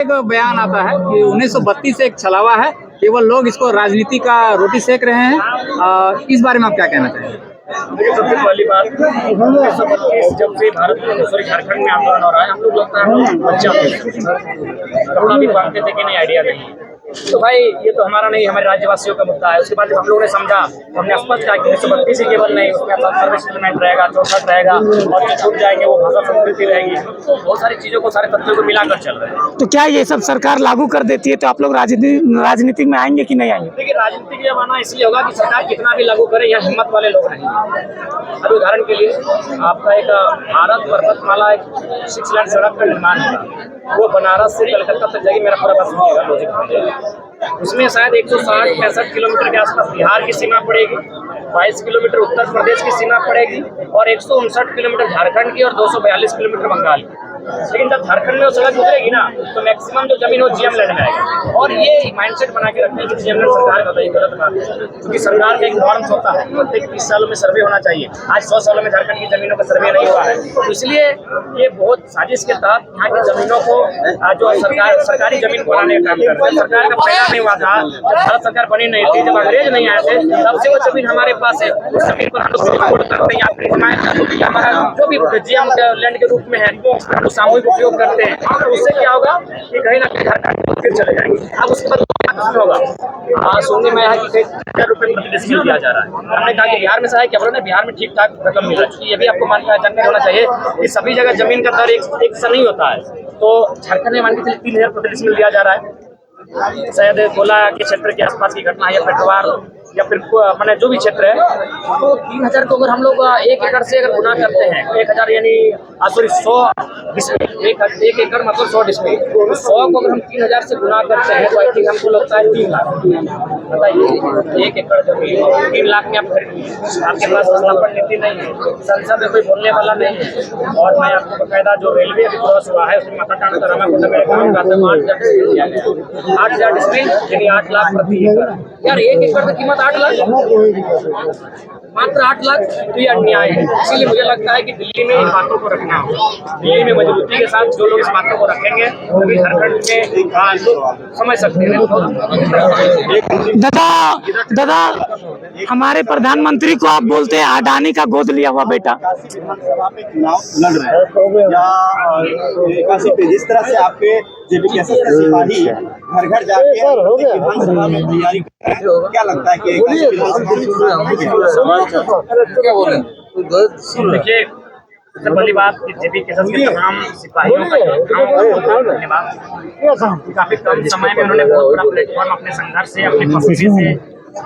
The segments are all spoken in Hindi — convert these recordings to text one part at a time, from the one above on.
एक बयान आता है कि 1932 से एक छलावा है, केवल लोग इसको राजनीति का रोटी सेक रहे हैं। इस बारे में आप क्या कहना चाहेंगे? देखिए, सबसे पहली बात 1932 जब से भारत में झारखंड में आंदोलन हो रहा है, हम लोग लगता है हम लोग बच्चा कपड़ा भी पहनते थे कि नहीं आइडिया नहीं। तो भाई ये तो हमारा नहीं, हमारे राज्यवासियों का मुद्दा है। उसके बाद जब हम लोगों ने समझा तो हमने स्पष्ट कहा कि 1932 ही केवल नहीं, उसमें सर्विस एलिमेंट रहेगा, 64 रहेगा और जो छूट जाएंगे वो भाषा संस्कृति रहेगी। तो बहुत सारी चीजों को, सारे तथ्यों को मिलाकर चल रहे हैं। तो क्या ये सब सरकार लागू कर देती है तो आप लोग राजनीति में आएंगे कि नहीं आएंगे? देखिए, राजनीति का जमाना इसलिए होगा कि सरकार कितना भी लागू करे, यहाँ हिम्मत वाले लोग नहीं। अभी उदाहरण के लिए आपका एक भारत पर्वतमाला, एक 6 लेन सड़क का निर्माण होगा, वो बनारस से कलकत्ता तक जाएगी। मेरा पूरा बस होगा, लॉजिक बनेगा। उसमें शायद 160-65 किलोमीटर के आसपास बिहार की सीमा पड़ेगी, 22 किलोमीटर उत्तर प्रदेश की सीमा पड़ेगी और 159 किलोमीटर झारखंड की और 242 किलोमीटर बंगाल की। लेकिन जब झारखंड में वो सड़क गुजरेगी ना, तो मैक्सिमम जो जमीन हो जीएम लैंड में आएगी। और ये माइंडसेट बना के रखते हैं कि जीएम लैंड सरकार का, तो ये गलत बात है। क्योंकि सरकार का एक नॉर्म्स होता है, प्रत्येक 20 सालों में सर्वे होना चाहिए। आज 100 सालों में झारखंड की जमीनों का सर्वे नहीं हुआ है, तो इसलिए ये बहुत साजिश के तहत यहाँ की जमीनों को जो सरकारी जमीन को लाने का काम कर रहे हैं। सरकार का फायदा नहीं हुआ था जब भारत सरकार बनी नहीं थी, जब अंग्रेज नहीं आए थे, तब से वो जमीन हमारे पास है। उस जमीन पर हम लोग करते हैं, हमारा जो भी जीएम लैंड के रूप में है हम सामूहिक उपयोग करते हैं। तो उससे क्या होगा कि कहीं ना कहीं झारखंड फिर चले जाएंगे। अब उसके बाद होगा सुनने में आया कि कई 1000 रुपये प्रति डेसिमल दिया जा रहा है। हमने कहा कि बिहार में है, क्या बोले, बिहार में ठीक ठाक रकम मिल रहा है। ये भी आपको जानकारी होना चाहिए कि सभी जगह जमीन का दर एक सा नहीं होता है। तो झारखंड में मान के चलिए 3000 प्रति डेसिमल दिया जा रहा है। शायद गोला के क्षेत्र के आसपास की घटना या पेटवार या फिर मैंने जो भी क्षेत्र है, तो 3000 को अगर हम लोग 1 एकड़ से अगर गुना करते हैं, 1000 यानी 100 डिस्मिल, 1 एकड़ मतलब 100 डिस्मिल, तो 100 को अगर हम 3000 से गुना करते हैं तो आई थिंक हमको लगता है 3 लाख। बताइए, 1 एकड़ जमीन 3 लाख में आप खरीदिए। आपके पास फसलापन नीति नहीं है, संसद में कोई बोलने वाला नहीं है। और मैं आपको बकायदा जो रेलवे अभी क्रॉस हुआ है उसमें माथा टाना मेरे काम का 8,000 डिस्मिल यानी 8 लाख प्रति एकड़। यार 1 एकड़ की कीमत 8 लाख, मात्र 8 लाख, तो ये अन्याय है। इसीलिए मुझे लगता है कि दिल्ली में इन बातों को रखना होगा। दिल्ली में मजबूती के साथ जो लोग इस बातों को रखेंगे तभी झारखंड में समझ सकते हैं। दादा हमारे प्रधानमंत्री को आप बोलते हैं अडानी का गोद लिया हुआ बेटा। लड़ रहे हैं या जिस तरह से आपके सिपाही घर घर जाके विधानसभा में तैयारी कर रहे हैं, क्या लगता है कि क्या बोले? देखिए, सबसे पहली बात कि जेपी केसस के तमाम सिपाहियों का धन्यवाद। काफी कम समय में उन्होंने बहुत बड़ा प्लेटफॉर्म अपने संघर्ष से, अपने पसीने से,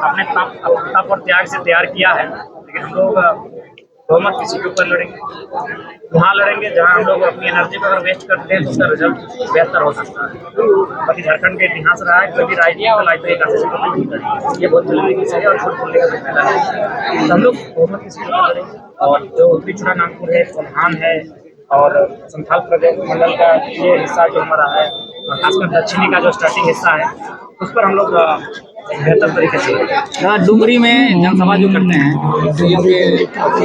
अपने तप और त्याग से तैयार किया है। लेकिन हम लोग बहुमत किसी के ऊपर लड़ेंगे, वहाँ लड़ेंगे जहाँ हम लोग अपनी एनर्जी को अगर वेस्ट करते हैं तो उसका रिजल्ट बेहतर हो सकता है। बाकी झारखंड का इतिहास रहा है, कभी राजनीति ये बहुत जल्दी की सही और छोट बोलने का फायदा है। हम लोग बहुमत किसी के ऊपर लड़ेंगे। और जो उत्तरी चुरा नागपुर है, कोल्हान है और संथाल प्रदेश मंडल का ये हिस्सा जो हमारा है, खासकर दक्षिणी का जो स्टार्टिंग हिस्सा है, उस पर हम लोग बेहतर तरीके से। डुमरी में जनसभा जो करते हैं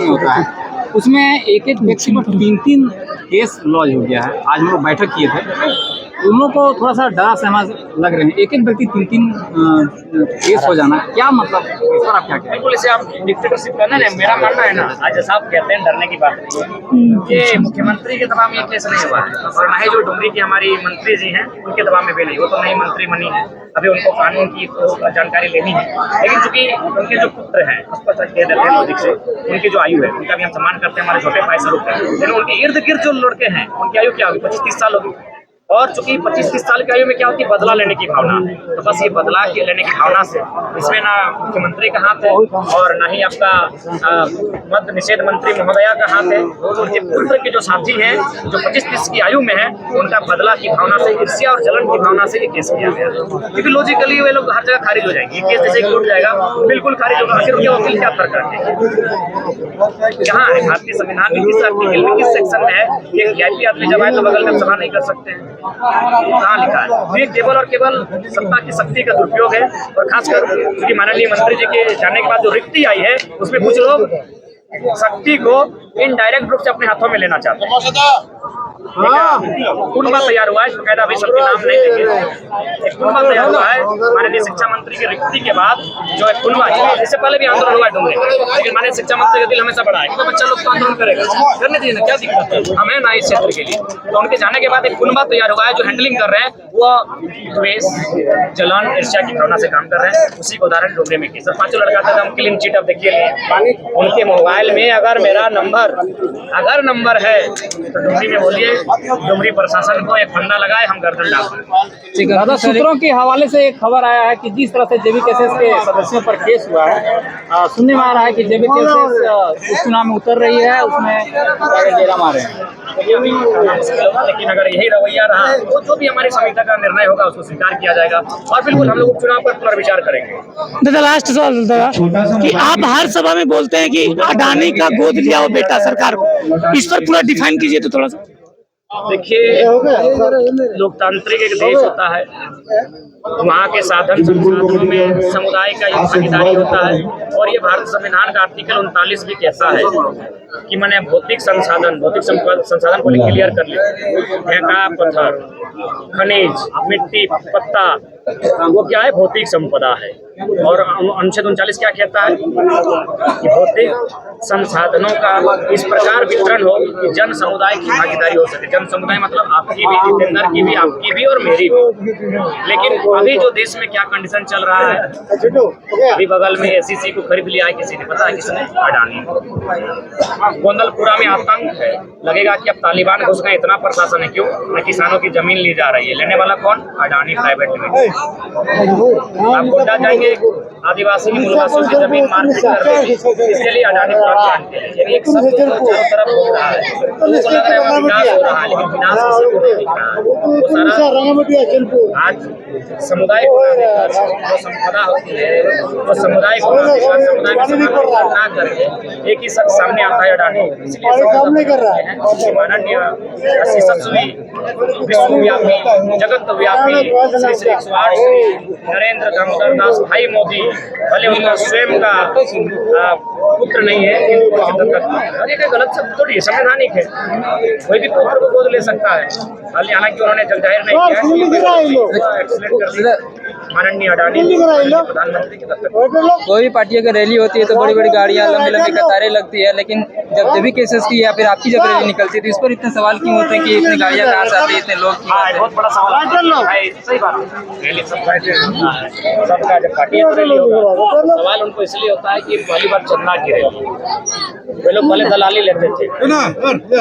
होता है, उसमें एक व्यक्ति पर 3 केस लॉन्च हो गया है। आज हम लोग बैठक किए थे, उन लोगों को थोड़ा सा डरा सहमा लग रहे हैं। एक व्यक्ति 3 केस हो जाना, क्या मतलब इस पर आप क्या कहें? बिल्कुल, इसे आप डिक्टेटरशिप कहना है। मेरा मानना है ना, आज जैसा आप कहते हैं डरने की बात नहीं है। ये मुख्यमंत्री के दबाव में ये केस नहीं हुआ है और न ही जो डुमरी की हमारी मंत्री जी हैं उनके दबाव में भी नहीं। वो तो नई मंत्री बनी है, अभी उनको कानून की तो जानकारी लेनी है। लेकिन चूंकि उनके जो पुत्र हैं, स्पष्ट कह देते हैं लॉजिक से, उनकी जो आयु है उनका भी हम सम्मान करते हैं, हमारे छोटे भाई स्वरूप है। लेकिन उनके इर्द गिर्द जो लड़के हैं उनकी आयु क्या होगी? 25-30 साल होगी। और चूंकि 25-30 साल की आयु में क्या होती है, बदला लेने की भावना। तो बस ये बदला लेने की भावना से इसमें ना मुख्यमंत्री का हाथ है और ना ही आपका मद्य निषेध मंत्री महोदया का हाथ है। उनके पुत्र के जो साथी हैं जो 25-30 की आयु में है, उनका बदला की भावना से, ईर्ष्या और जलन की भावना से ये केस किया गया। क्योंकि लॉजिकली वे लोग हर जगह खारिज हो जाएंगे। केस जैसे टूट जाएगा बिल्कुल खारिज होगा। फिर उनके वकील क्या तर्क रखेंगे? कहाँ है भारतीय संविधान में, किस आर्टिकल में, किस सेक्शन में है कि वीआईपी आदमी जब आए तो बगल में सभा नहीं कर सकते हैं? कहाँ लिखा है? ये केवल और केवल सत्ता की शक्ति का दुरुपयोग है। और खासकर क्योंकि माननीय मंत्री जी के जाने के बाद जो रिक्ति आई है, उसमें कुछ लोग शक्ति को इनडायरेक्ट रूप से अपने हाथों में लेना चाहते हैं। कुनबा तैयार हुआ है, बकायदा अभी सबके नाम नहीं देंगे। एक कुनबा तैयार हुआ है माननीय शिक्षा मंत्री की रिक्ति के बाद, जो एक कुनबा है। इससे पहले भी आंदोलन हुआ है डुमरे, लेकिन माननीय शिक्षा मंत्री का दिल हमेशा बड़ा है कि बच्चा लोग तो आंदोलन करेगा, करने दीजिए ना, क्या दिक्कत है, हम है ना इस क्षेत्र के लिए। तो उनके जाने के बाद एक कुनबा तैयार हुआ है जो हैंडलिंग कर रहे हैं, वो द्वेष, जलन, ईर्ष्या की भावना से काम कर रहे हैं। उसी को उदाहरण डुमरे में की। सर 5 लड़का था, हम क्लीन चिट अब देखिए उनके मोबाइल में अगर मेरा नंबर है तो डुमरी में बोलिए, डुमरी प्रशासन को एक फंदा लगाए, हम गर्दन डालते हैं। दादा, सूत्रों के हवाले से एक खबर आया है कि जिस तरह से जेबीकेएसएस के सदस्यों पर केस हुआ है, सुनने में आ रहा है कि जेबीकेएसएस उपचुनाव में उतर रही है, उसमें डेरा मारे हैं। मुश्किल होगा, लेकिन अगर यही रवैया रहा तो जो भी हमारी समिति का निर्णय होगा उसको स्वीकार किया जाएगा और बिल्कुल हम लोग उपचुनाव पर पुनर्विचार करेंगे। दादा लास्ट सवाल दादा, कि आप हर सभा में बोलते हैं कि अडानी का गोद लिया वो बेटा सरकार को, इस पर पूरा डिफाइन कीजिए तो थोड़ा सा। देखिए, लोकतांत्रिक एक देश होता है, वहाँ के साधन संसाधनों में समुदाय का एक भागीदारी होता है। और ये भारत संविधान का आर्टिकल 39 भी कहता है कि मैंने भौतिक संसाधन को क्लियर कर लिया। ढेका, पत्थर, खनिज, मिट्टी, पत्ता, वो क्या है, भौतिक संपदा है। और अनुच्छेद 39 क्या कहता है कि भौतिक संसाधनों का इस प्रकार वितरण हो कि जन समुदाय की भागीदारी हो सके। जन समुदाय मतलब आपकी भी, जितेंद्र की भी, आपकी भी और मेरी भी। लेकिन अभी जो देश में क्या कंडीशन चल रहा है, अभी बगल में एसीसी को खरीद लिया है किसी ने, पता है किसने? अडानी। गोंदलपुरा में आतंक है, लगेगा कि अब तालिबान घुस गए, इतना प्रशासन है। क्यों? न किसानों की जमीन ली जा रही है, लेने वाला कौन? Adani private limited. आप गोड्डा जाएंगे, आदिवासी मूलवासियों की जमीन मार्केट कर रहे हैं, इसके लिए अडानी एक सब चारों तरफ हो रहा है, तो उसको लग रहा है विकास हो रहा है, लेकिन विनाश किसी को नहीं दिख रहा है। वो सारा आज समुदाय को जो संपदा होती है, वो समुदाय को समुदाय में समावेश ना करके एक ही शख्स सामने आता है, अडानी। इसलिए माननीय यशस्वी, विश्वव्यापी, जगतव्यापी श्री 108 श्री नरेंद्र दामोदर दास भाई मोदी, भले उनका स्वयं का पुत्र नहीं है, एक गलत शब्द थोड़ी, संवैधानिक है, कोई भी पुत्र को गोद ले सकता है। हालांकि उन्होंने जग जाहिर नहीं किया, एक्सीलेंट कर दिया माननीय अडानी प्रधानमंत्री के दफ्तर। कोई भी पार्टियों की रैली होती है तो बड़ी बड़ी गाड़ियां, लंबी लंबी कतारें लगती है, लेकिन जब जेबीकेएसएस की या फिर आपकी जब रैली निकलती है तो इस पर इतने सवाल क्यों होते हैं कि इतनी गाड़ियां कहाँ से आती है, इतने लोग क्यों आते हैं? बहुत बड़ा सवाल है, सही बात है। रैली सबका जब पार्टी रैली होगा, सवाल उनको इसलिए होता है कि पहली बार चंदा की रैली, वे लोग पहले दलाली लेते थे,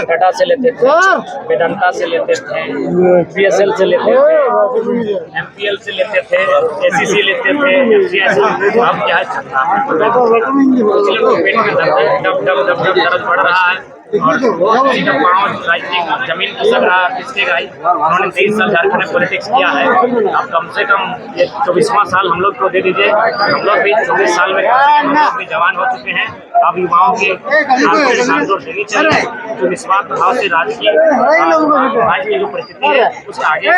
टाटा से लेते थे, वेदांता से लेते थे, बीएसएल से लेते थे, एमपीएल से लेते थे, एसीसी लेते थे, अब क्या है चंदा। इसलिए वो पेट में दर्द बढ़ रहा है और वो जब पाँव राजनीतिक जमीन खसक रहा किसके गाई। उन्होंने 23 साल झारखंड में पॉलिटिक्स किया है, अब कम से कम ये 24वां साल हम लोग को दे दीजिए। हम लोग भी 24 साल में हम लोग भी जवान हो चुके हैं। अब युवाओं के साथ देनी चाहिए, जो निस्वार्थ भाव से राजनीति की जो परिस्थिति है उससे आगे